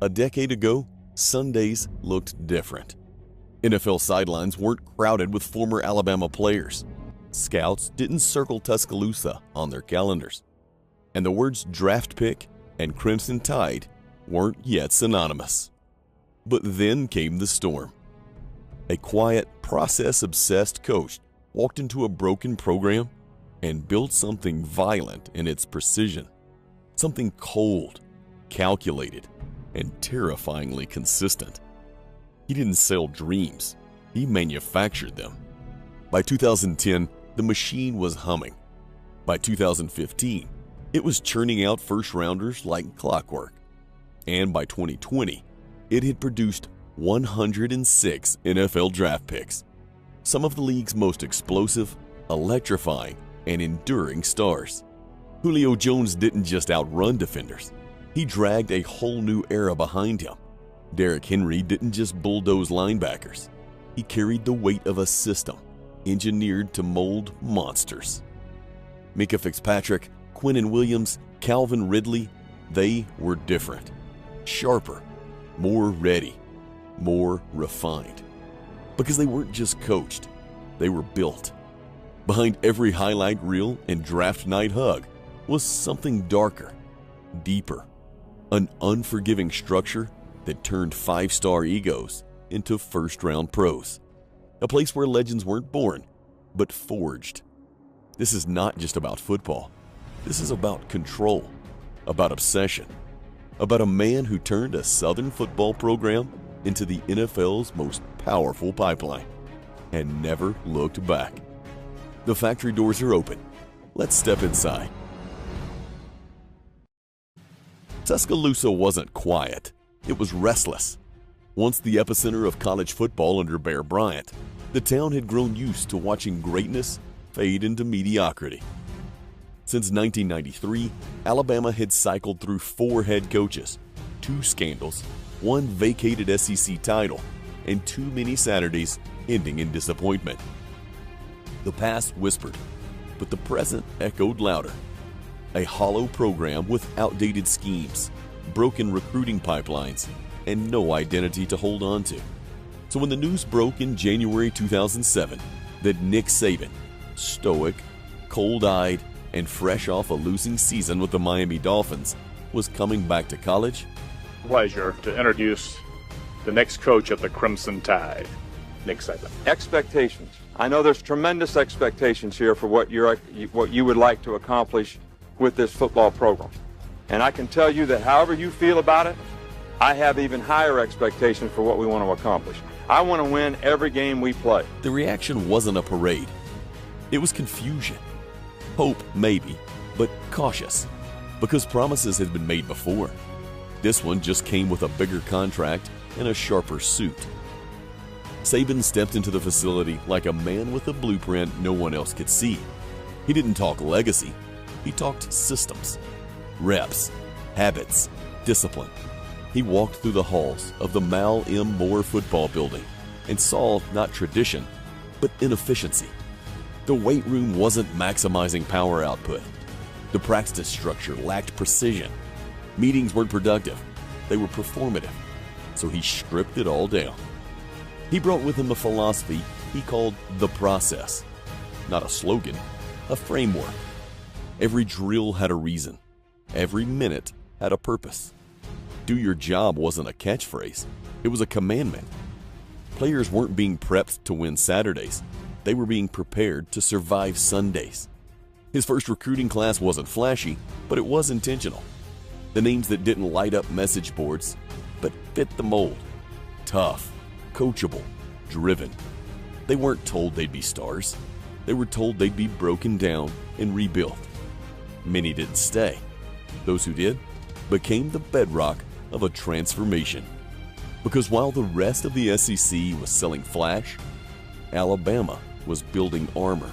A decade ago, Sundays looked different. NFL sidelines weren't crowded with former Alabama players. Scouts didn't circle Tuscaloosa on their calendars. And the words draft pick and Crimson Tide weren't yet synonymous. But then came the storm. A quiet, process-obsessed coach walked into a broken program and built something violent in its precision. Something cold, calculated, and terrifyingly consistent. He didn't sell dreams, he manufactured them. By 2010, the machine was humming. By 2015, it was churning out first-rounders like clockwork. And by 2020, it had produced 106 NFL draft picks, some of the league's most explosive, electrifying, and enduring stars. Julio Jones didn't just outrun defenders. He dragged a whole new era behind him. Derrick Henry didn't just bulldoze linebackers. He carried the weight of a system engineered to mold monsters. Micah Fitzpatrick, Quinnen Williams, Calvin Ridley, they were different. Sharper, more ready, more refined. Because they weren't just coached, they were built. Behind every highlight reel and draft night hug was something darker, deeper, an unforgiving structure that turned five-star egos into first-round pros. A place where legends weren't born, but forged. This is not just about football. This is about control, about obsession, about a man who turned a Southern football program into the NFL's most powerful pipeline and never looked back. The factory doors are open. Let's step inside. Tuscaloosa wasn't quiet. It was restless. Once the epicenter of college football under Bear Bryant, the town had grown used to watching greatness fade into mediocrity. Since 1993, Alabama had cycled through 4 head coaches, 2 scandals, 1 vacated SEC title, and too many Saturdays ending in disappointment. The past whispered, but the present echoed louder. A hollow program with outdated schemes, broken recruiting pipelines, and no identity to hold on to. So when the news broke in January 2007 that Nick Saban, stoic, cold-eyed, and fresh off a losing season with the Miami Dolphins, was coming back to college, pleasure to introduce the next coach of the Crimson Tide, Nick Saban. Expectations. I know there's tremendous expectations here for what you would like to accomplish with this football program. And I can tell you that however you feel about it, I have even higher expectations for what we want to accomplish. I want to win every game we play. The reaction wasn't a parade. It was confusion. Hope, maybe, but cautious, because promises had been made before. This one just came with a bigger contract and a sharper suit. Saban stepped into the facility like a man with a blueprint no one else could see. He didn't talk legacy. He talked systems, reps, habits, discipline. He walked through the halls of the Mal M. Moore football building and saw not tradition, but inefficiency. The weight room wasn't maximizing power output. The practice structure lacked precision. Meetings weren't productive. They were performative. So he stripped it all down. He brought with him a philosophy he called the process. Not a slogan, a framework. Every drill had a reason. Every minute had a purpose. Do your job wasn't a catchphrase. It was a commandment. Players weren't being prepped to win Saturdays. They were being prepared to survive Sundays. His first recruiting class wasn't flashy, but it was intentional. The names that didn't light up message boards, but fit the mold. Tough, coachable, driven. They weren't told they'd be stars. They were told they'd be broken down and rebuilt. Many didn't stay. Those who did became the bedrock of a transformation. Because while the rest of the SEC was selling flash, Alabama was building armor.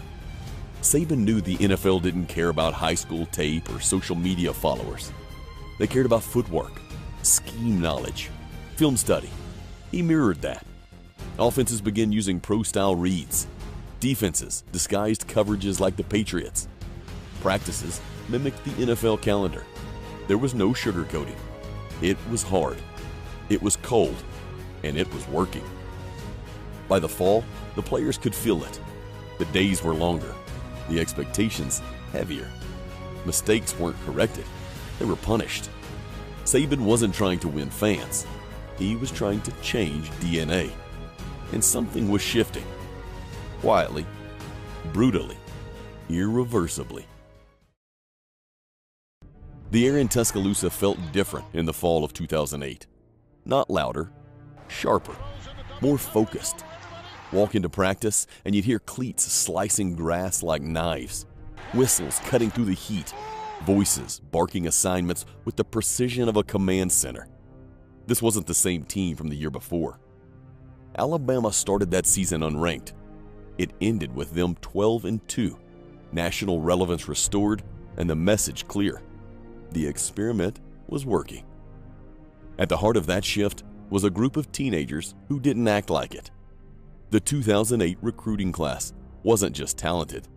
Saban knew the NFL didn't care about high school tape or social media followers. They cared about footwork, scheme knowledge, film study. He mirrored that. Offenses began using pro-style reads. Defenses disguised coverages like the Patriots. Practices mimicked the NFL calendar. There was no sugarcoating. It was hard, It was cold, and it was working. By the fall, the players could feel it. The days were longer, the expectations heavier. Mistakes weren't corrected, they were punished. Saban wasn't trying to win fans. He was trying to change DNA. And something was shifting. Quietly, brutally, irreversibly. The air in Tuscaloosa felt different in the fall of 2008. Not louder, sharper, more focused. Walk into practice and you'd hear cleats slicing grass like knives, whistles cutting through the heat, voices barking assignments with the precision of a command center. This wasn't the same team from the year before. Alabama started that season unranked. It ended with them 12-2, national relevance restored, and the message clear. The experiment was working. At the heart of that shift was a group of teenagers who didn't act like it. The 2008 recruiting class wasn't just talented,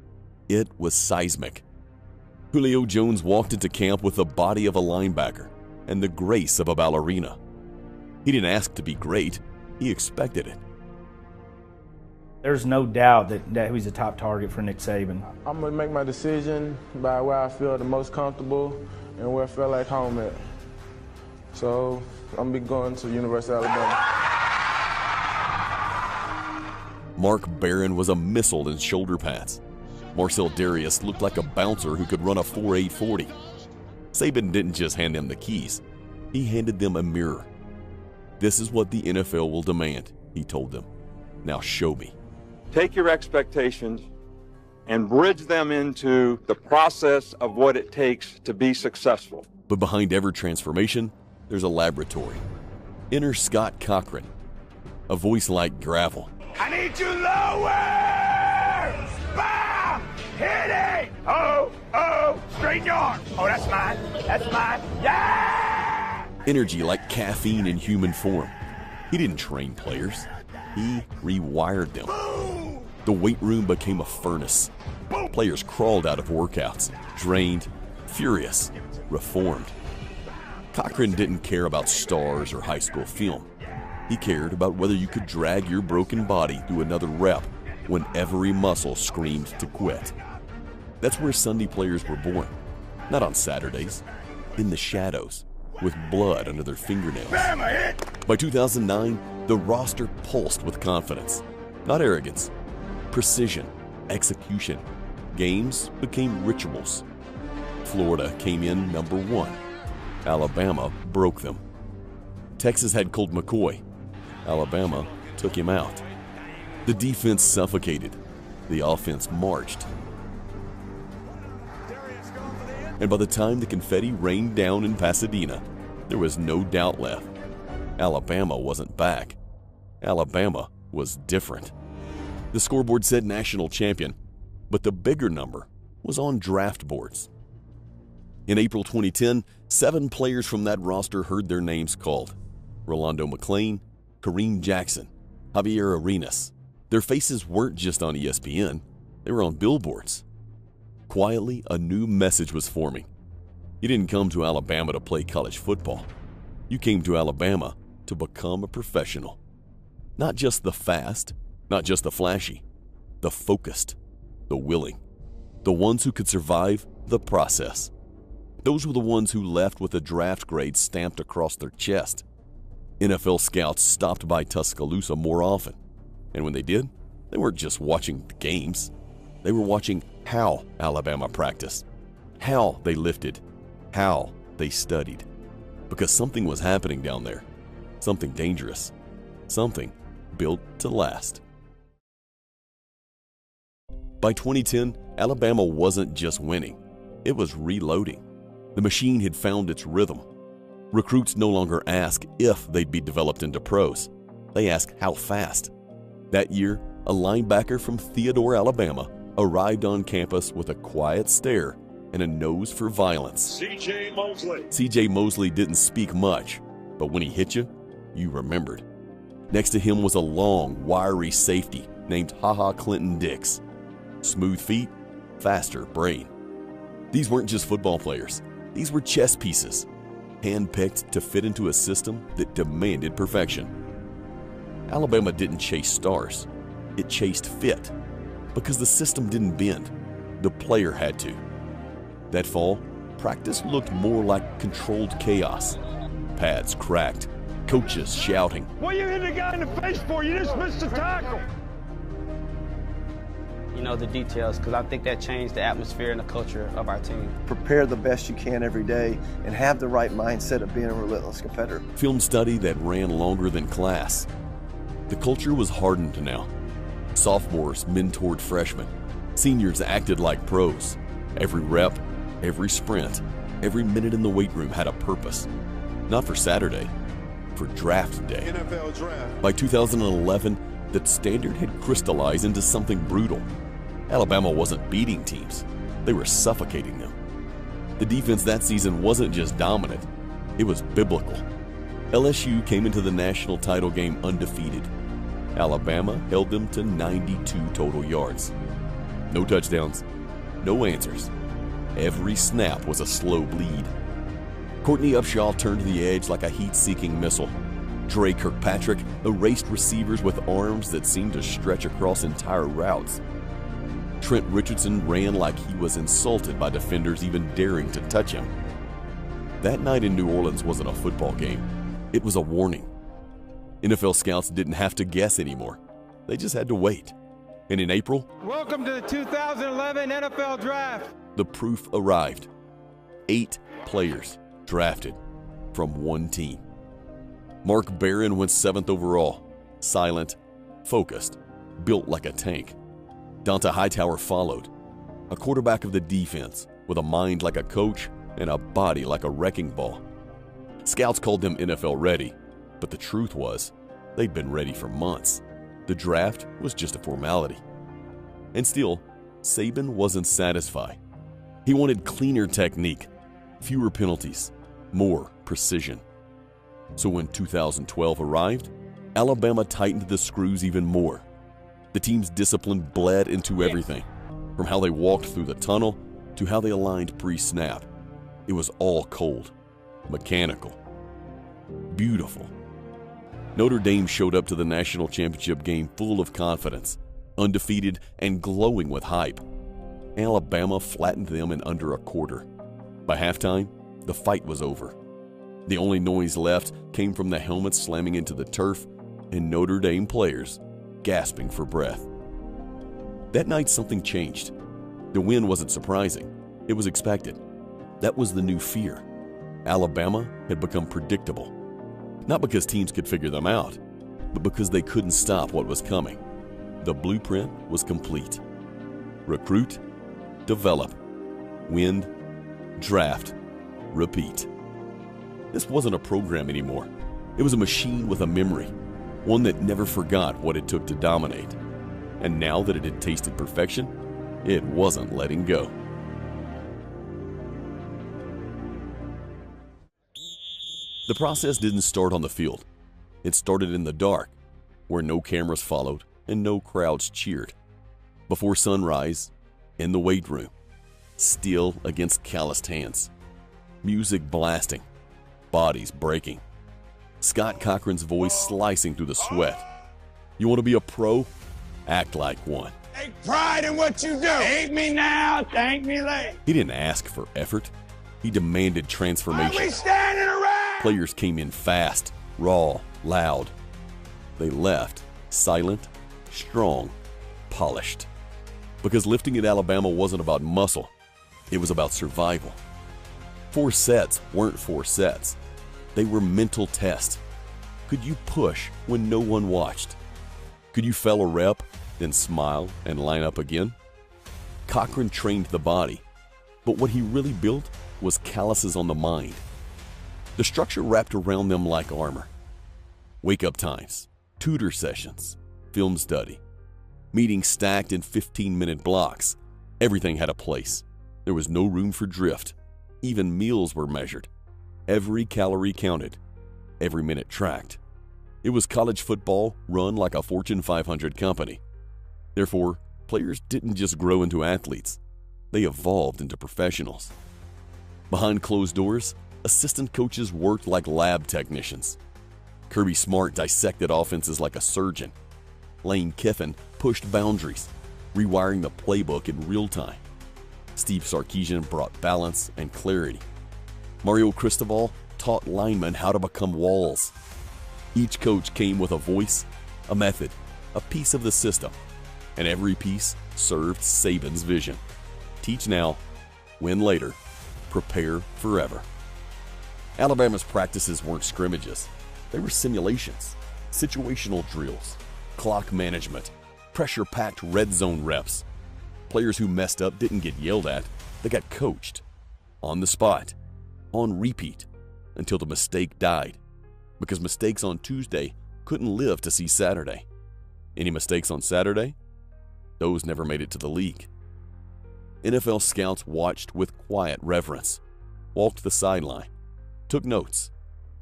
it was seismic. Julio Jones walked into camp with the body of a linebacker and the grace of a ballerina. He didn't ask to be great, he expected it. There's no doubt that he's a top target for Nick Saban. I'm going to make my decision by where I feel the most comfortable and where I feel like home at. So I'm going to be going to the University of Alabama. Mark Barron was a missile in shoulder pads. Marcel Darius looked like a bouncer who could run a 4.8 40. Saban didn't just hand them the keys, he handed them a mirror. This is what the NFL will demand, he told them. Now show me. Take your expectations and bridge them into the process of what it takes to be successful. But behind every transformation, there's a laboratory. Enter Scott Cochran, a voice like gravel. I need you lower! Bam! Hit it! Oh, straighten your arm. Oh, that's mine. That's mine. Yeah! Energy like caffeine in human form. He didn't train players. He rewired them. Boom! The weight room became a furnace. Boom! Players crawled out of workouts, drained, furious, reformed. Cochran didn't care about stars or high school film. He cared about whether you could drag your broken body through another rep when every muscle screamed to quit. That's where Sunday players were born. Not on Saturdays, in the shadows, with blood under their fingernails. By 2009, the roster pulsed with confidence. Not arrogance, precision, execution. Games became rituals. Florida came in number 1. Alabama broke them. Texas had Colt McCoy. Alabama took him out. The defense suffocated. The offense marched. And by the time the confetti rained down in Pasadena, there was no doubt left. Alabama wasn't back. Alabama was different. The scoreboard said national champion, but the bigger number was on draft boards. In April 2010, 7 players from that roster heard their names called. Rolando McClain, Kareem Jackson, Javier Arenas. Their faces weren't just on ESPN, they were on billboards. Quietly, a new message was forming. You didn't come to Alabama to play college football. You came to Alabama to become a professional. Not just the fast, not just the flashy, the focused, the willing, the ones who could survive the process. Those were the ones who left with a draft grade stamped across their chest. NFL scouts stopped by Tuscaloosa more often. And when they did, they weren't just watching the games. They were watching how Alabama practiced, how they lifted, how they studied. Because something was happening down there. Something dangerous. Something built to last. By 2010, Alabama wasn't just winning. It was reloading. The machine had found its rhythm. Recruits no longer ask if they'd be developed into pros. They ask how fast. That year, a linebacker from Theodore, Alabama, arrived on campus with a quiet stare and a nose for violence. C.J. Mosley. C.J. Mosley didn't speak much, but when he hit you, you remembered. Next to him was a long, wiry safety named Ha Clinton Dix. Smooth feet, faster brain. These weren't just football players. These were chess pieces. handpicked to fit into a system that demanded perfection. Alabama didn't chase stars. It chased fit. Because the system didn't bend, the player had to. That fall, practice looked more like controlled chaos. Pads cracked, coaches shouting. What you hit the guy in the face for? You just missed the tackle. You know, the details, because I think that changed the atmosphere and the culture of our team. Prepare the best you can every day and have the right mindset of being a relentless competitor. Film study that ran longer than class. The culture was hardened now. Sophomores mentored freshmen. Seniors acted like pros. Every rep, every sprint, every minute in the weight room had a purpose. Not for Saturday, for draft day. NFL draft. By 2011, that standard had crystallized into something brutal. Alabama wasn't beating teams. They were suffocating them. The defense that season wasn't just dominant, it was biblical. LSU came into the national title game undefeated. Alabama held them to 92 total yards. No touchdowns, no answers. Every snap was a slow bleed. Courtney Upshaw turned the edge like a heat-seeking missile. Dre Kirkpatrick erased receivers with arms that seemed to stretch across entire routes. Trent Richardson ran like he was insulted by defenders even daring to touch him. That night in New Orleans wasn't a football game. It was a warning. NFL scouts didn't have to guess anymore. They just had to wait. And in April, welcome to the 2011 NFL Draft. The proof arrived. 8 players drafted from one team. Mark Barron went 7th overall, silent, focused, built like a tank. Donta Hightower followed, a quarterback of the defense with a mind like a coach and a body like a wrecking ball. Scouts called them NFL ready, but the truth was they'd been ready for months. The draft was just a formality. And still, Saban wasn't satisfied. He wanted cleaner technique, fewer penalties, more precision. So when 2012 arrived, Alabama tightened the screws even more. The team's discipline bled into everything, from how they walked through the tunnel to how they aligned pre-snap. It was all cold, mechanical, beautiful. Notre Dame showed up to the national championship game full of confidence, undefeated and glowing with hype. Alabama flattened them in under a quarter. By halftime, the fight was over. The only noise left came from the helmets slamming into the turf and Notre Dame players gasping for breath. That night, something changed. The win wasn't surprising. It was expected. That was the new fear. Alabama had become predictable. Not because teams could figure them out, but because they couldn't stop what was coming. The blueprint was complete. Recruit, develop, win, draft, repeat. This wasn't a program anymore. It was a machine with a memory, one that never forgot what it took to dominate. And now that it had tasted perfection, it wasn't letting go. The process didn't start on the field. It started in the dark, where no cameras followed and no crowds cheered. Before sunrise, in the weight room, still against calloused hands. Music blasting, bodies breaking. Scott Cochran's voice slicing through the sweat. You want to be a pro? Act like one. Take pride in what you do. Hate me now, thank me later. He didn't ask for effort. He demanded transformation. Why we standing around? Players came in fast, raw, loud. They left silent, strong, polished. Because lifting at Alabama wasn't about muscle. It was about survival. 4 sets weren't 4 sets. They were mental tests. Could you push when no one watched? Could you fail a rep, then smile and line up again? Cochran trained the body, but what he really built was calluses on the mind. The structure wrapped around them like armor. Wake-up times, tutor sessions, film study, meetings stacked in 15-minute blocks. Everything had a place. There was no room for drift. Even meals were measured. Every calorie counted. Every minute tracked. It was college football run like a Fortune 500 company. Therefore, players didn't just grow into athletes. They evolved into professionals. Behind closed doors, a assistant coaches worked like lab technicians. Kirby Smart dissected offenses like a surgeon. Lane Kiffin pushed boundaries, rewiring the playbook in real time. Steve Sarkisian brought balance and clarity. Mario Cristobal taught linemen how to become walls. Each coach came with a voice, a method, a piece of the system, and every piece served Saban's vision. Teach now, win later, prepare forever. Alabama's practices weren't scrimmages. They were simulations, situational drills, clock management, pressure-packed red zone reps. Players who messed up didn't get yelled at. They got coached. On the spot. On repeat. Until the mistake died. Because mistakes on Tuesday couldn't live to see Saturday. Any mistakes on Saturday? Those never made it to the league. NFL scouts watched with quiet reverence, walked the sideline, took notes,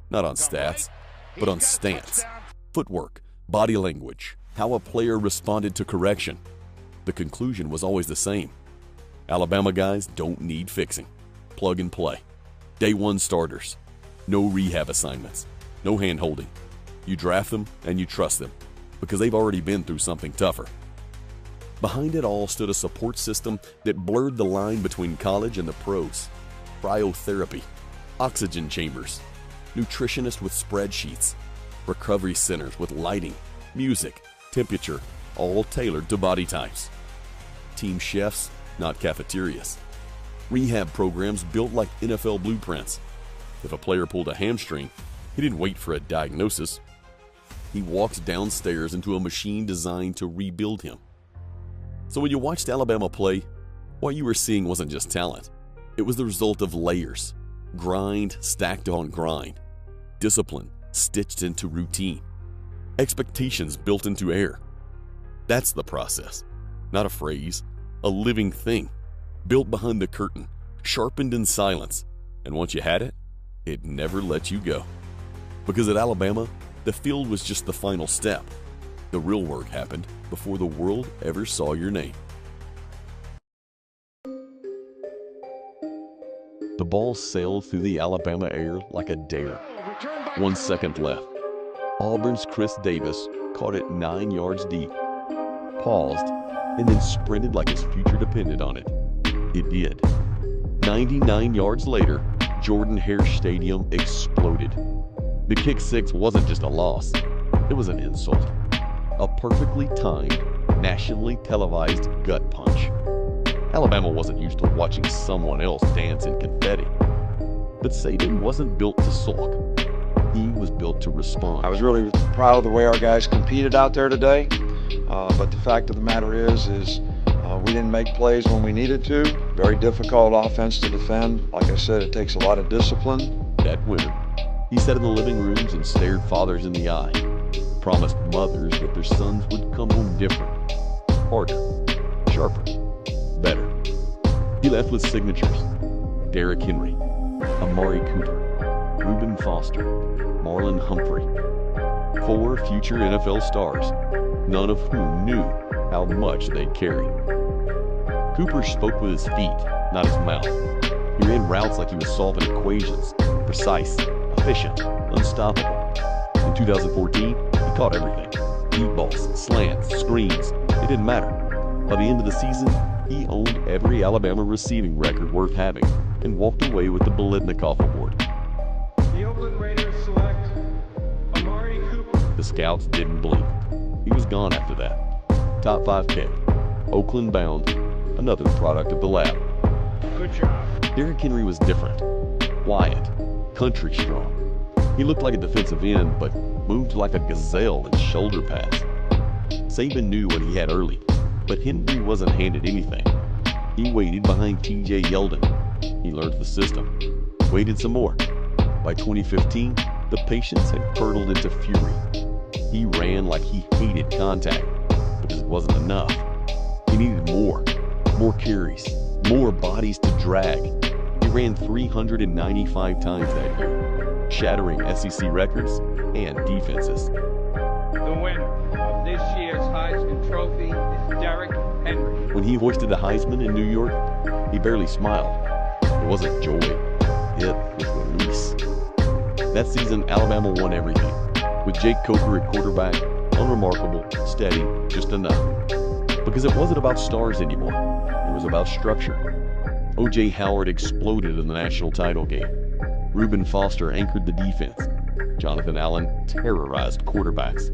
not on stats, but on stance, footwork, body language, how a player responded to correction. The conclusion was always the same. Alabama guys don't need fixing. Plug and play. Day one starters. No rehab assignments. No hand-holding. You draft them and you trust them because they've already been through something tougher. Behind it all stood a support system that blurred the line between college and the pros. Cryotherapy, oxygen chambers, nutritionists with spreadsheets, recovery centers with lighting, music, temperature, all tailored to body types. Team chefs, not cafeterias. Rehab programs built like NFL blueprints. If a player pulled a hamstring, he didn't wait for a diagnosis. He walked downstairs into a machine designed to rebuild him. So when you watched Alabama play, what you were seeing wasn't just talent. It was the result of layers, grind stacked on grind, discipline stitched into routine, expectations built into air. That's the process, not a phrase, a living thing, built behind the curtain, sharpened in silence, and once you had it, it never let you go. Because at Alabama, the field was just the final step. The real work happened before the world ever saw your name. The ball sailed through the Alabama air like a dare. 1 second left. Auburn's Chris Davis caught it 9 yards deep, paused, and then sprinted like his future depended on it. It did. 99 yards later, Jordan-Hare Stadium exploded. The kick six wasn't just a loss, it was an insult. A perfectly timed, nationally televised gut punch. Alabama wasn't used to watching someone else dance in confetti. But Saban wasn't built to sulk. He was built to respond. I was really proud of the way our guys competed out there today. But the fact of the matter is we didn't make plays when we needed to. Very difficult offense to defend. Like I said, it takes a lot of discipline. That winter, he sat in the living rooms and stared fathers in the eye. Promised mothers that their sons would come home different, harder, sharper, better. He left with signatures: Derrick Henry, Amari Cooper, Reuben Foster, Marlon Humphrey. 4 future NFL stars, none of whom knew how much they'd carry. Cooper spoke with his feet, not his mouth. He ran routes like he was solving equations, precise, efficient, unstoppable. In 2014, he caught everything. Deep balls, slants, screens, it didn't matter. By the end of the season, he owned every Alabama receiving record worth having and walked away with the Biletnikoff Award. The Oakland Raiders select Amari Cooper. The scouts didn't blink. He was gone after that. Top 5 pick. Oakland bound. Another product of the lab. Good job. Derrick Henry was different. Quiet. Country strong. He looked like a defensive end, but moved like a gazelle in shoulder pads. Saban knew what he had early, but Henry wasn't handed anything. He waited behind T.J. Yeldon. He learned the system. Waited some more. By 2015, the patience had curdled into fury. He ran like he hated contact, because it wasn't enough. He needed more carries, more bodies to drag. He ran 395 times that year, shattering SEC records and defenses. The winner of this year's Heisman Trophy is Derrick Henry. When he hoisted the Heisman in New York, he barely smiled. It wasn't joy, it was release. That season, Alabama won everything, with Jake Coker at quarterback, unremarkable, steady, just enough. Because it wasn't about stars anymore. It was about structure. O.J. Howard exploded in the national title game. Reuben Foster anchored the defense. Jonathan Allen terrorized quarterbacks.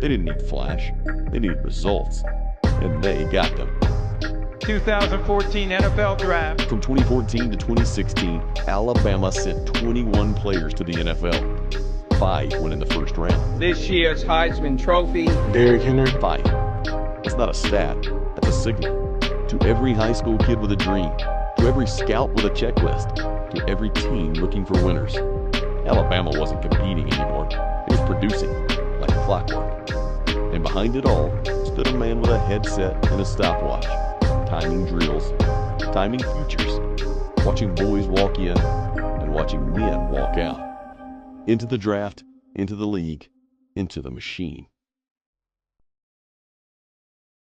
They didn't need flash. They needed results. And they got them. 2014 NFL Draft. From 2014 to 2016, Alabama sent 21 players to the NFL. 5 went in the first round. This year's Heisman Trophy. Derrick Henry. 5. That's not a stat. That's a signal. To every high school kid with a dream. To every scout with a checklist. To every team looking for winners. Alabama wasn't competing anymore. It was producing like clockwork. And behind it all stood a man with a headset and a stopwatch. Timing drills, timing futures, watching boys walk in and watching men walk out. Into the draft, into the league, into the machine.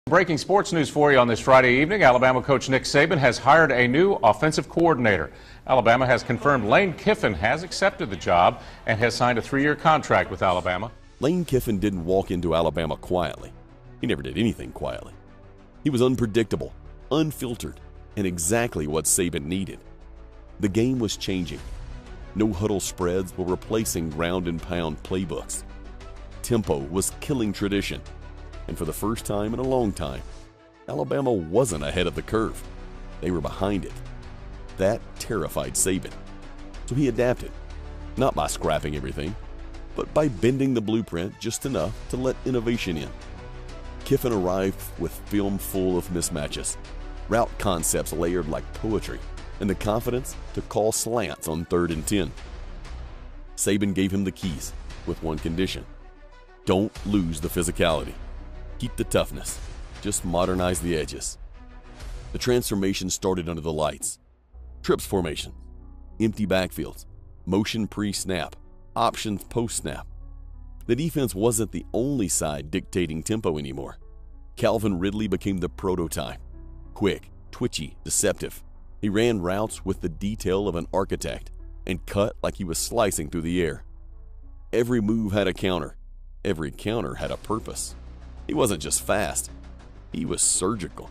Breaking sports news for you on this Friday evening. Alabama coach Nick Saban has hired a new offensive coordinator. Alabama has confirmed Lane Kiffin has accepted the job and has signed a 3-year contract with Alabama. Lane Kiffin didn't walk into Alabama quietly. He never did anything quietly. He was unpredictable, unfiltered, and exactly what Saban needed. The game was changing. No huddle spreads were replacing ground and pound playbooks. Tempo was killing tradition. And for the first time in a long time, Alabama wasn't ahead of the curve. They were behind it. That terrified Saban. So he adapted, not by scrapping everything, but by bending the blueprint just enough to let innovation in. Kiffin arrived with film full of mismatches, route concepts layered like poetry, and the confidence to call slants on 3rd and 10. Saban gave him the keys with one condition. Don't lose the physicality. Keep the toughness. Just modernize the edges. The transformation started under the lights. Trips formation, empty backfields, motion pre-snap, options post-snap. The defense wasn't the only side dictating tempo anymore. Calvin Ridley became the prototype. Quick, twitchy, deceptive. He ran routes with the detail of an architect and cut like he was slicing through the air. Every move had a counter. Every counter had a purpose. He wasn't just fast. He was surgical.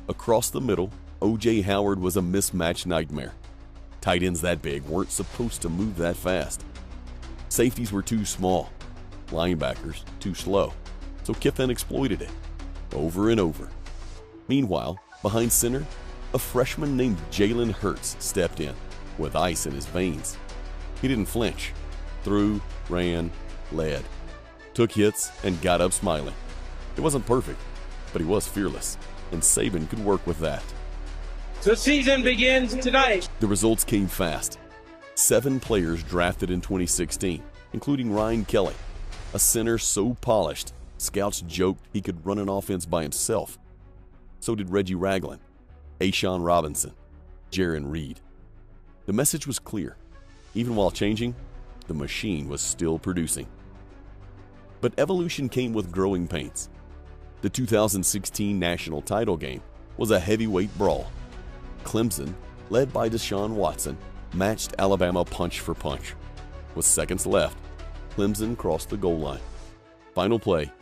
Across the middle, O.J. Howard was a mismatch nightmare. Tight ends that big weren't supposed to move that fast. Safeties were too small. Linebackers too slow. So Kiffin exploited it, over and over. Meanwhile, behind center, a freshman named Jalen Hurts stepped in, with ice in his veins. He didn't flinch. Threw, ran, led. Took hits, and got up smiling. It wasn't perfect, but he was fearless, and Saban could work with that. The season begins tonight. The results came fast. 7 players drafted in 2016, including Ryan Kelly, a center so polished, scouts joked he could run an offense by himself. So did Reggie Ragland, A'Shawn Robinson, Jaron Reed. The message was clear. Even while changing, the machine was still producing. But evolution came with growing pains. The 2016 national title game was a heavyweight brawl. Clemson, led by Deshaun Watson, matched Alabama punch for punch. With seconds left, Clemson crossed the goal line. Final play,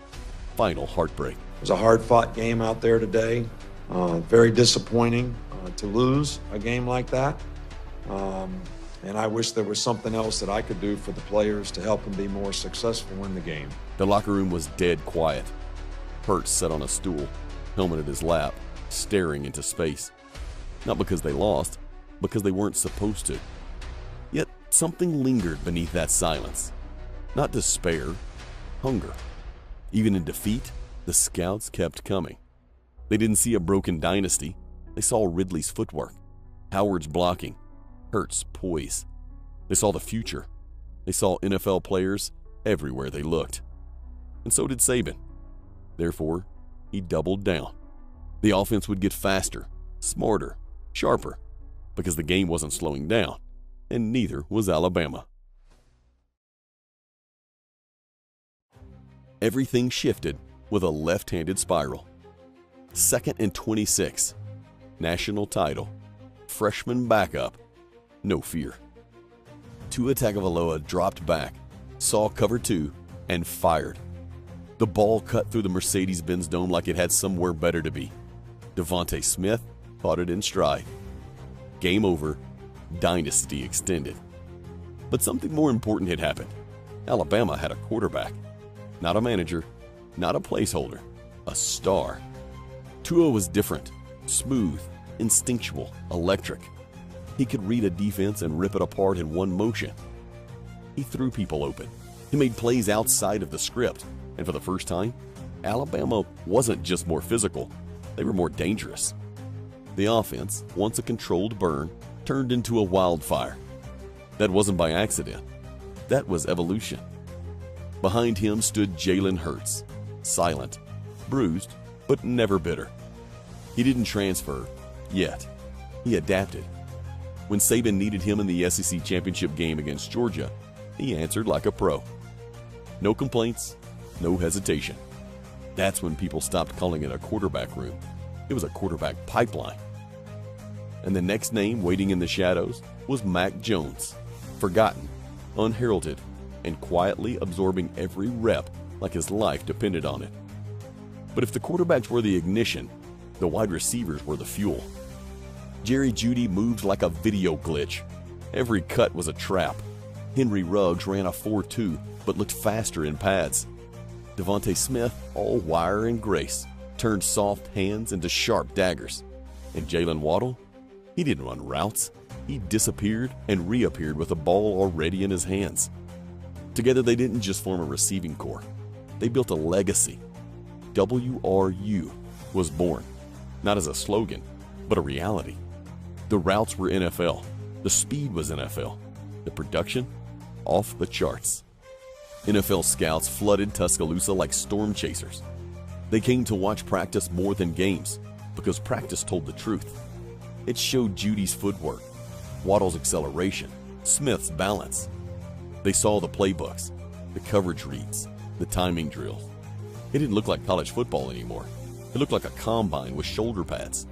final heartbreak. It was a hard-fought game out there today. Very disappointing to lose a game like that. And I wish there was something else that I could do for the players to help them be more successful in the game. The locker room was dead quiet. Hurts sat on a stool, helmet at his lap, staring into space. Not because they lost, because they weren't supposed to. Yet something lingered beneath that silence. Not despair, hunger. Even in defeat, the scouts kept coming. They didn't see a broken dynasty. They saw Ridley's footwork, Howard's blocking, Hurts' poise. They saw the future. They saw NFL players everywhere they looked. And so did Saban. Therefore, he doubled down. The offense would get faster, smarter, sharper, because the game wasn't slowing down, and neither was Alabama. Everything shifted with a left-handed spiral. 2nd and 26. National title. Freshman backup. No fear. Tua Tagovailoa dropped back, saw cover 2, and fired. The ball cut through the Mercedes-Benz dome like it had somewhere better to be. DeVonta Smith caught it in stride. Game over. Dynasty extended. But something more important had happened. Alabama had a quarterback. Not a manager, not a placeholder, a star. Tua was different, smooth, instinctual, electric. He could read a defense and rip it apart in one motion. He threw people open. He made plays outside of the script. And for the first time, Alabama wasn't just more physical, they were more dangerous. The offense, once a controlled burn, turned into a wildfire. That wasn't by accident. That was evolution. Behind him stood Jalen Hurts, silent, bruised, but never bitter. He didn't transfer, yet. He adapted. When Saban needed him in the SEC championship game against Georgia, he answered like a pro. No complaints, no hesitation. That's when people stopped calling it a quarterback room. It was a quarterback pipeline. And the next name waiting in the shadows was Mac Jones, forgotten, unheralded, and quietly absorbing every rep like his life depended on it. But if the quarterbacks were the ignition, the wide receivers were the fuel. Jerry Jeudy moved like a video glitch. Every cut was a trap. Henry Ruggs ran a 4.2 but looked faster in pads. DeVonta Smith, all wire and grace, turned soft hands into sharp daggers. And Jalen Waddle, he didn't run routes. He disappeared and reappeared with the ball already in his hands. Together they didn't just form a receiving corps. They built a legacy. WRU was born, not as a slogan, but a reality. The routes were NFL. The speed was NFL. The production, off the charts. NFL scouts flooded Tuscaloosa like storm chasers. They came to watch practice more than games because practice told the truth. It showed Judy's footwork, Waddle's acceleration, Smith's balance. They saw the playbooks, the coverage reads, the timing drills. It didn't look like college football anymore. It looked like a combine with shoulder pads.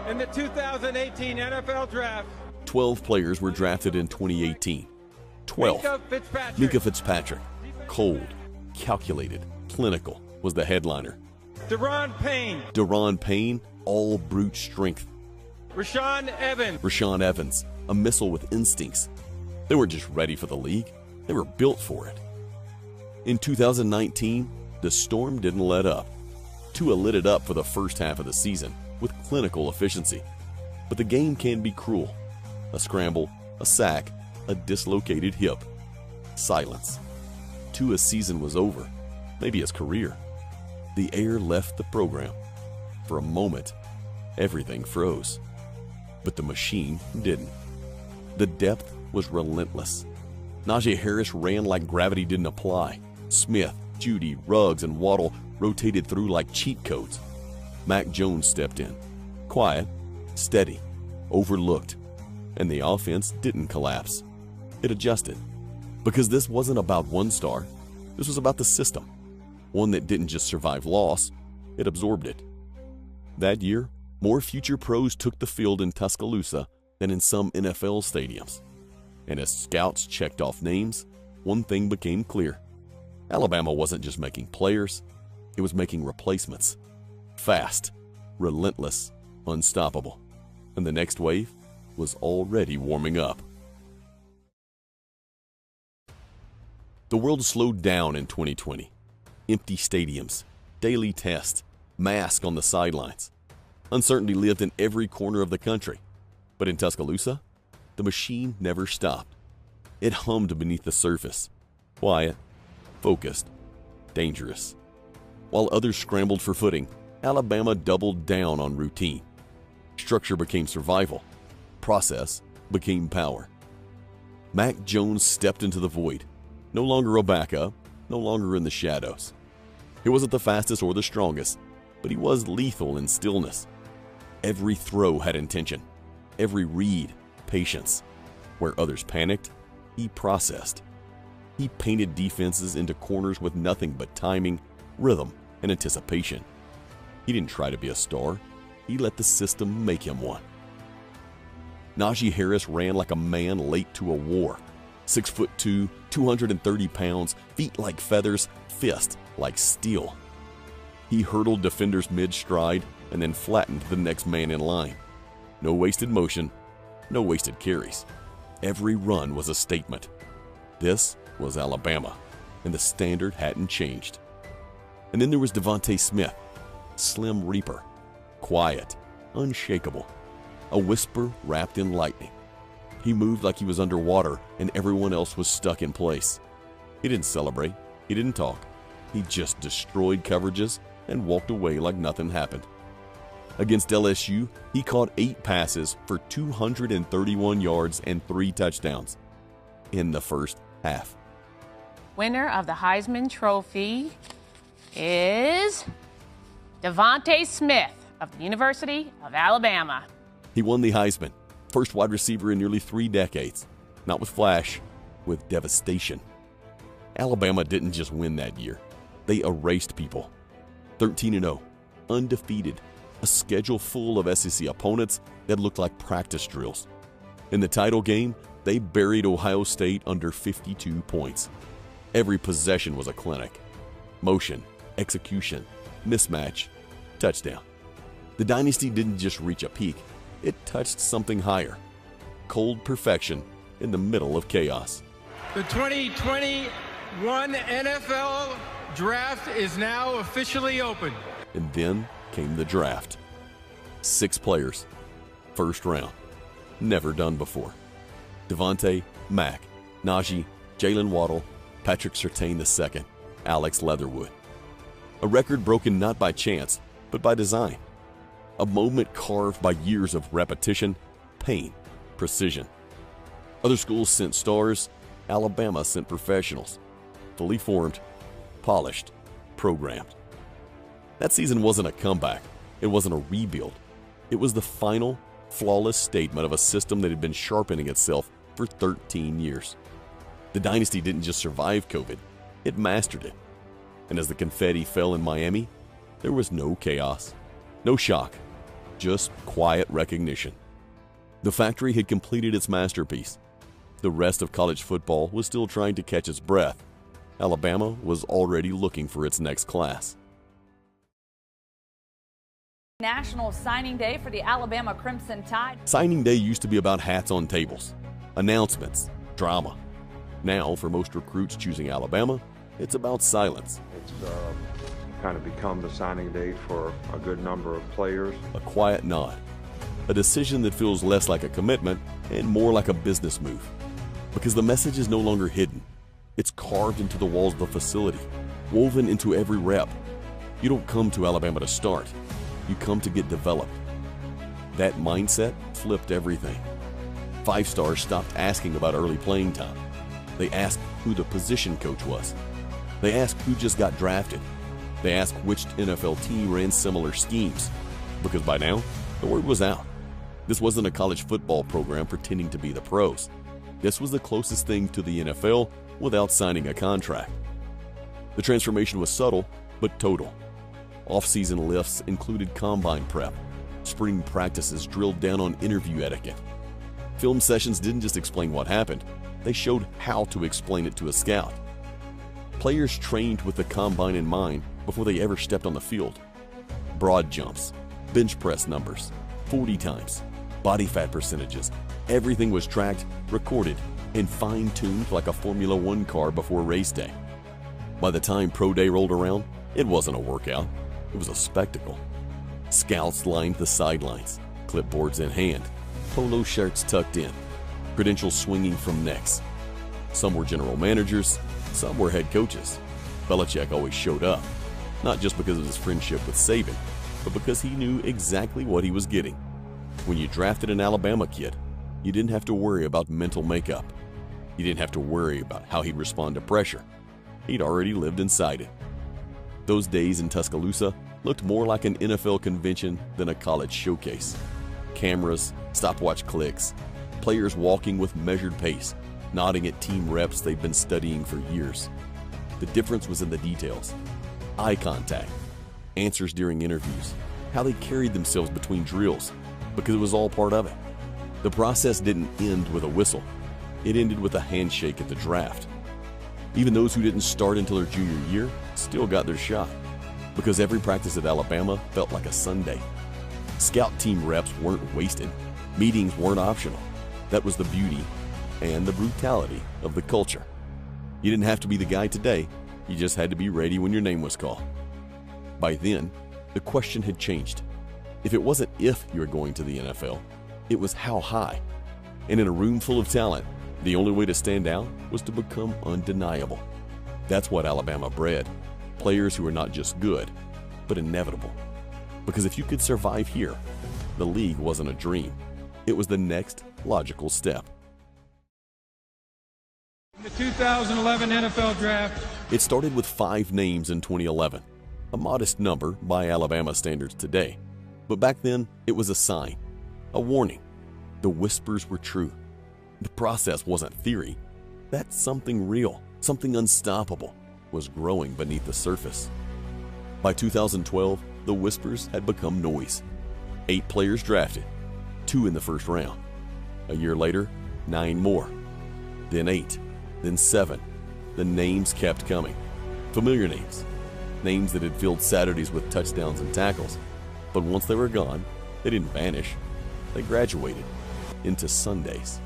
In the 2018 NFL Draft, 12 players were drafted in 2018. 12. Minkah Fitzpatrick. Cold, calculated, clinical was the headliner. Daron Payne, all brute strength. Rashaan Evans, a missile with instincts. They weren't just ready for the league, they were built for it. In 2019, the storm didn't let up. Tua lit it up for the first half of the season with clinical efficiency. But the game can be cruel. A scramble, a sack, a dislocated hip. Silence. Tua's season was over, maybe his career. The air left the program. For a moment, everything froze. But the machine didn't. The depth was relentless. Najee Harris ran like gravity didn't apply. Smith, Jeudy, Ruggs, and Waddle rotated through like cheat codes. Mac Jones stepped in. Quiet, steady, overlooked. And the offense didn't collapse. It adjusted. Because this wasn't about one star. This was about the system. One that didn't just survive loss, it absorbed it. That year, more future pros took the field in Tuscaloosa than in some NFL stadiums. And as scouts checked off names, one thing became clear. Alabama wasn't just making players, it was making replacements. Fast, relentless, unstoppable. And the next wave was already warming up. The world slowed down in 2020. Empty stadiums, daily tests, masks on the sidelines. Uncertainty lived in every corner of the country. But in Tuscaloosa, the machine never stopped. It hummed beneath the surface, quiet, focused, dangerous. While others scrambled for footing, Alabama doubled down on routine. Structure became survival. Process became power. Mac Jones stepped into the void. No longer a backup, no longer in the shadows. He wasn't the fastest or the strongest, but he was lethal in stillness. Every throw had intention. Every read, patience. Where others panicked, he processed. He painted defenses into corners with nothing but timing, rhythm, and anticipation. He didn't try to be a star. He let the system make him one. Najee Harris ran like a man late to a war. 6'2", 230 pounds, feet like feathers, fist like steel. He hurdled defenders mid-stride and then flattened the next man in line. No wasted motion, no wasted carries. Every run was a statement. This was Alabama, and the standard hadn't changed. And then there was DeVonta Smith, Slim Reaper, quiet, unshakable, a whisper wrapped in lightning. He moved like he was underwater and everyone else was stuck in place. He didn't celebrate, he didn't talk. He just destroyed coverages and walked away like nothing happened. Against LSU, he caught 8 passes for 231 yards and 3 touchdowns in the first half. Winner of the Heisman Trophy is DeVonta Smith of the University of Alabama. He won the Heisman, first wide receiver in nearly 3 decades. Not with flash, with devastation. Alabama didn't just win that year. They erased people. 13-0, undefeated, a schedule full of SEC opponents that looked like practice drills. In the title game, they buried Ohio State under 52 points. Every possession was a clinic. Motion, execution, mismatch, touchdown. The Dynasty didn't just reach a peak, it touched something higher. Cold perfection in the middle of chaos. The 2021 NFL Draft is now officially open. And then came the draft. 6 players, first round, never done before. Devontae, Mack, Najee, Jalen Waddle, Patrick Surtain II, Alex Leatherwood. A record broken not by chance, but by design. A moment carved by years of repetition, pain, precision. Other schools sent stars, Alabama sent professionals. Fully formed, polished, programmed. That season wasn't a comeback. It wasn't a rebuild. It was the final, flawless statement of a system that had been sharpening itself for 13 years. The Dynasty didn't just survive COVID, it mastered it. And as the confetti fell in Miami, there was no chaos, no shock, just quiet recognition. The factory had completed its masterpiece. The rest of college football was still trying to catch its breath. Alabama was already looking for its next class. National Signing Day for the Alabama Crimson Tide. Signing day used to be about hats on tables, announcements, drama. Now, for most recruits choosing Alabama, it's about silence. It's kind of become the signing date for a good number of players. A quiet nod. A decision that feels less like a commitment and more like a business move. Because the message is no longer hidden. It's carved into the walls of the facility, woven into every rep. You don't come to Alabama to start. You come to get developed. That mindset flipped everything. 5 stars stopped asking about early playing time. They asked who the position coach was. They asked who just got drafted. They asked which NFL team ran similar schemes. Because by now, the word was out. This wasn't a college football program pretending to be the pros. This was the closest thing to the NFL without signing a contract. The transformation was subtle, but total. Off-season lifts included combine prep. Spring practices drilled down on interview etiquette. Film sessions didn't just explain what happened, they showed how to explain it to a scout. Players trained with the combine in mind before they ever stepped on the field. Broad jumps, bench press numbers, 40 times, body fat percentages. Everything was tracked, recorded, and fine-tuned like a Formula One car before race day. By the time Pro Day rolled around, it wasn't a workout. It was a spectacle. Scouts lined the sidelines, clipboards in hand, polo shirts tucked in, credentials swinging from necks. Some were general managers, some were head coaches. Belichick always showed up, not just because of his friendship with Saban, but because he knew exactly what he was getting. When you drafted an Alabama kid, you didn't have to worry about mental makeup. You didn't have to worry about how he'd respond to pressure. He'd already lived inside it. Those days in Tuscaloosa looked more like an NFL convention than a college showcase. Cameras, stopwatch clicks, players walking with measured pace, nodding at team reps they'd been studying for years. The difference was in the details. Eye contact, answers during interviews, how they carried themselves between drills, because it was all part of it. The process didn't end with a whistle. it ended with a handshake at the draft. Even those who didn't start until their junior year still got their shot, because every practice at Alabama felt like a Sunday. Scout team reps weren't wasted. Meetings weren't optional. That was the beauty and the brutality of the culture. You didn't have to be the guy today. You just had to be ready when your name was called. By then, the question had changed. If it wasn't if you were going to the NFL, it was how high. And in a room full of talent, the only way to stand out was to become undeniable. That's what Alabama bred. Players who are not just good, but inevitable. Because if you could survive here, the league wasn't a dream. It was the next logical step. The 2011 NFL Draft. It started with 5 names in 2011, a modest number by Alabama standards today. But back then, it was a sign, a warning. The whispers were true. The process wasn't theory. That something real, something unstoppable, was growing beneath the surface. By 2012, the whispers had become noise. 8 players drafted, 2 in the first round. A year later, 9 more. Then 8, then 7. The names kept coming. Familiar names. Names that had filled Saturdays with touchdowns and tackles. But once they were gone, they didn't vanish. They graduated into Sundays.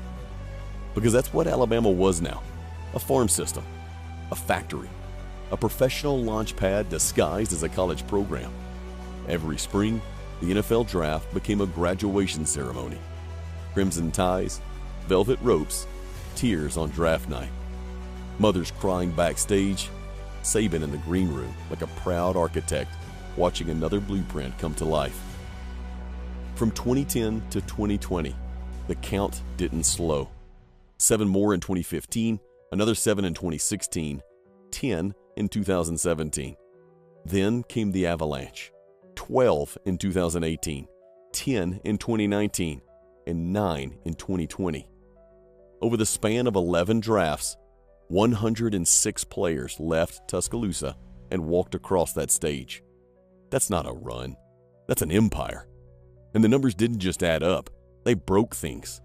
Because that's what Alabama was now. A farm system. A factory. A professional launch pad disguised as a college program. Every spring, the NFL draft became a graduation ceremony. Crimson ties, velvet ropes, tears on draft night. Mothers crying backstage, Saban in the green room like a proud architect watching another blueprint come to life. From 2010 to 2020, the count didn't slow. 7 more in 2015, another 7 in 2016, 10 in 2017. Then came the avalanche. 12 in 2018, 10 in 2019, and 9 in 2020. Over the span of 11 drafts, 106 players left Tuscaloosa and walked across that stage. That's not a run. That's an empire. And the numbers didn't just add up. They broke things.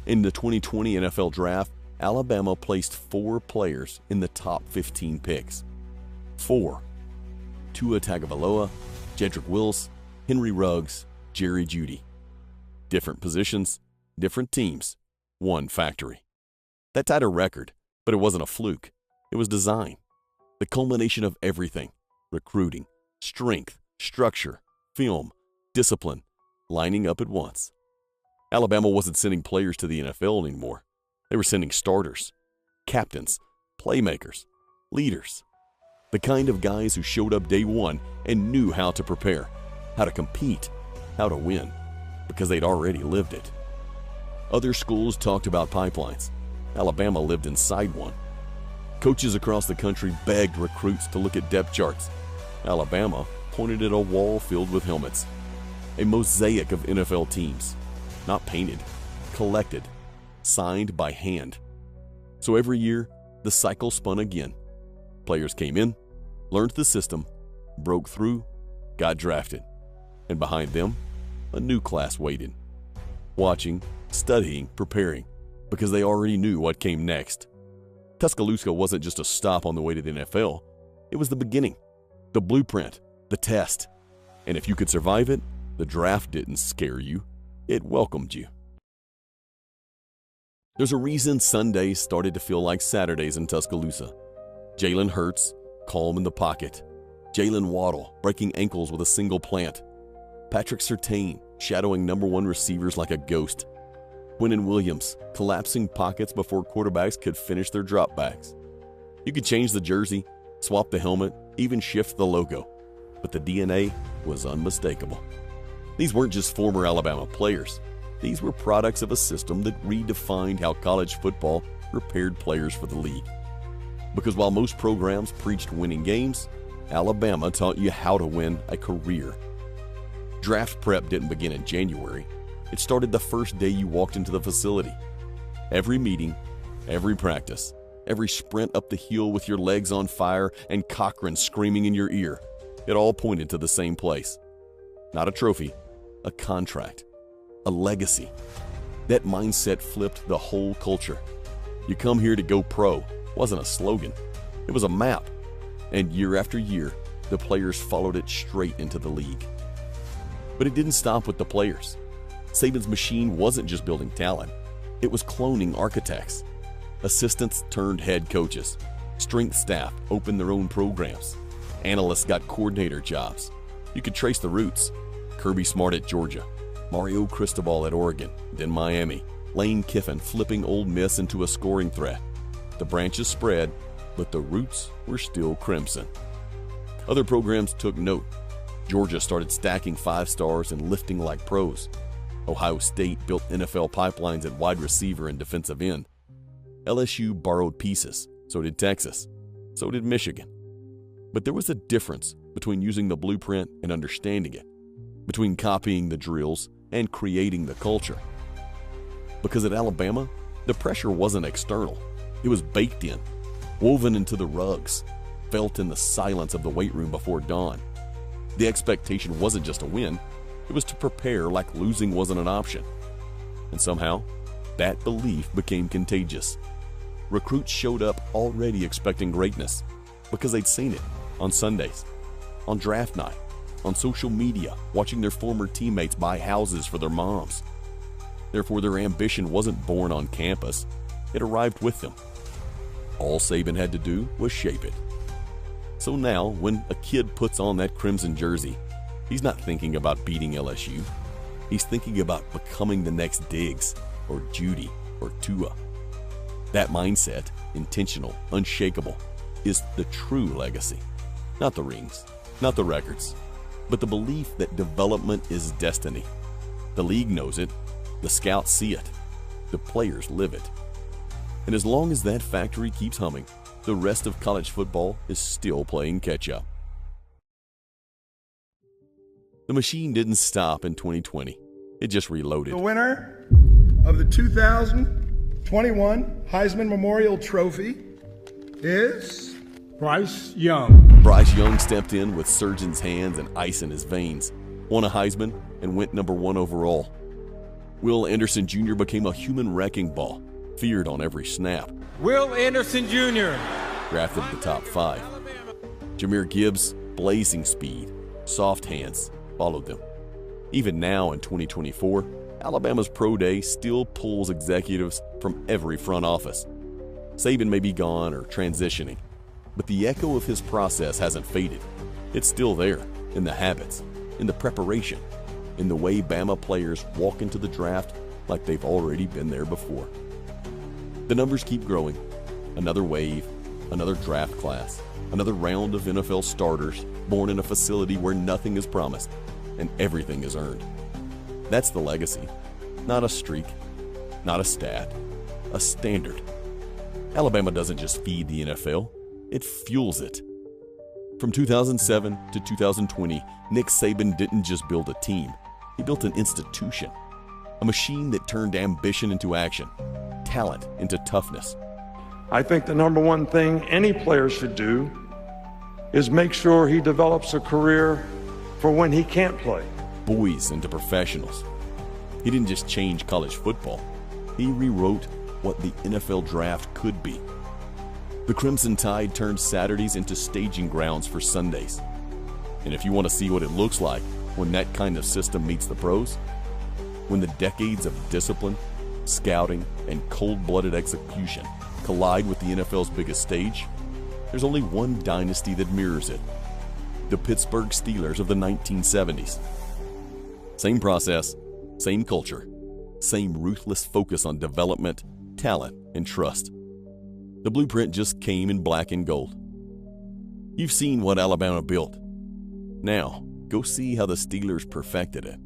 In the 2020 NFL Draft, Alabama placed 4 players in the top 15 picks. 4. Tua Tagovailoa, Jedrick Wills, Henry Ruggs, Jerry Jeudy. Different positions, different teams, one factory. That tied a record, but it wasn't a fluke. It was design. The culmination of everything: recruiting, strength, structure, film, discipline, lining up at once. Alabama wasn't sending players to the NFL anymore. They were sending starters, captains, playmakers, leaders. The kind of guys who showed up day one and knew how to prepare, how to compete, how to win, because they'd already lived it. Other schools talked about pipelines. Alabama lived inside one. Coaches across the country begged recruits to look at depth charts. Alabama pointed at a wall filled with helmets. A mosaic of NFL teams, not painted, collected, signed by hand. So every year, the cycle spun again. Players came in, learned the system, broke through, got drafted. And behind them, a new class waited. Watching, studying, preparing, because they already knew what came next. Tuscaloosa wasn't just a stop on the way to the NFL. It was the beginning, the blueprint, the test. And if you could survive it, the draft didn't scare you. It welcomed you. There's a reason Sundays started to feel like Saturdays in Tuscaloosa. Jalen Hurts, calm in the pocket. Jalen Waddle, breaking ankles with a single plant. Patrick Surtain, shadowing number 1 receivers like a ghost. Quinnen Williams, collapsing pockets before quarterbacks could finish their dropbacks. You could change the jersey, swap the helmet, even shift the logo, but the DNA was unmistakable. These weren't just former Alabama players. These were products of a system that redefined how college football prepared players for the league. Because while most programs preached winning games, Alabama taught you how to win a career. Draft prep didn't begin in January. It started the first day you walked into the facility. Every meeting, every practice, every sprint up the hill with your legs on fire and Cochran screaming in your ear, it all pointed to the same place. Not a trophy, a contract, a legacy. That mindset flipped the whole culture. "You come here to go pro" wasn't a slogan, it was a map. And year after year, the players followed it straight into the league. But it didn't stop with the players. Saban's machine wasn't just building talent, it was cloning architects. Assistants turned head coaches. Strength staff opened their own programs. Analysts got coordinator jobs. You could trace the roots. Kirby Smart at Georgia, Mario Cristobal at Oregon, then Miami, Lane Kiffin flipping Ole Miss into a scoring threat. The branches spread, but the roots were still crimson. Other programs took note. Georgia started stacking 5 stars and lifting like pros. Ohio State built NFL pipelines at wide receiver and defensive end. LSU borrowed pieces, so did Texas, so did Michigan. But there was a difference between using the blueprint and understanding it, between copying the drills and creating the culture. Because at Alabama, the pressure wasn't external, it was baked in, woven into the rugs, felt in the silence of the weight room before dawn. The expectation wasn't just a win, it was to prepare like losing wasn't an option. And somehow, that belief became contagious. Recruits showed up already expecting greatness because they'd seen it on Sundays, on draft night, on social media, watching their former teammates buy houses for their moms. Therefore, their ambition wasn't born on campus, it arrived with them. All Saban had to do was shape it. So now, when a kid puts on that crimson jersey, he's not thinking about beating LSU. He's thinking about becoming the next Diggs or Judy or Tua. That mindset, intentional, unshakable, is the true legacy. Not the rings, not the records, but the belief that development is destiny. The league knows it, the scouts see it, the players live it. And as long as that factory keeps humming, the rest of college football is still playing catch-up. The machine didn't stop in 2020. It just reloaded. The winner of the 2021 Heisman Memorial Trophy is Bryce Young. Bryce Young stepped in with surgeon's hands and ice in his veins, won a Heisman, and went #1 overall. Will Anderson Jr. became a human wrecking ball, feared on every snap. Will Anderson Jr. drafted the top 5. Jahmyr Gibbs, blazing speed, soft hands, followed them. Even now in 2024, Alabama's pro day still pulls executives from every front office. Saban may be gone or transitioning, but the echo of his process hasn't faded. It's still there, in the habits, in the preparation, in the way Bama players walk into the draft like they've already been there before. The numbers keep growing. Another wave, another draft class, another round of NFL starters born in a facility where nothing is promised and everything is earned. That's the legacy, not a streak, not a stat, a standard. Alabama doesn't just feed the NFL, it fuels it. From 2007 to 2020, Nick Saban didn't just build a team, he built an institution, a machine that turned ambition into action, talent into toughness. I think the number one thing any player should do is make sure he develops a career for when he can't play. Boys into professionals. He didn't just change college football, he rewrote what the NFL draft could be. The Crimson Tide turned Saturdays into staging grounds for Sundays. And if you want to see what it looks like when that kind of system meets the pros, when the decades of discipline, scouting, and cold-blooded execution collide with the NFL's biggest stage, there's only one dynasty that mirrors it: the Pittsburgh Steelers of the 1970s. Same process, same culture, same ruthless focus on development, talent, and trust. The blueprint just came in black and gold. You've seen what Alabama built. Now, go see how the Steelers perfected it.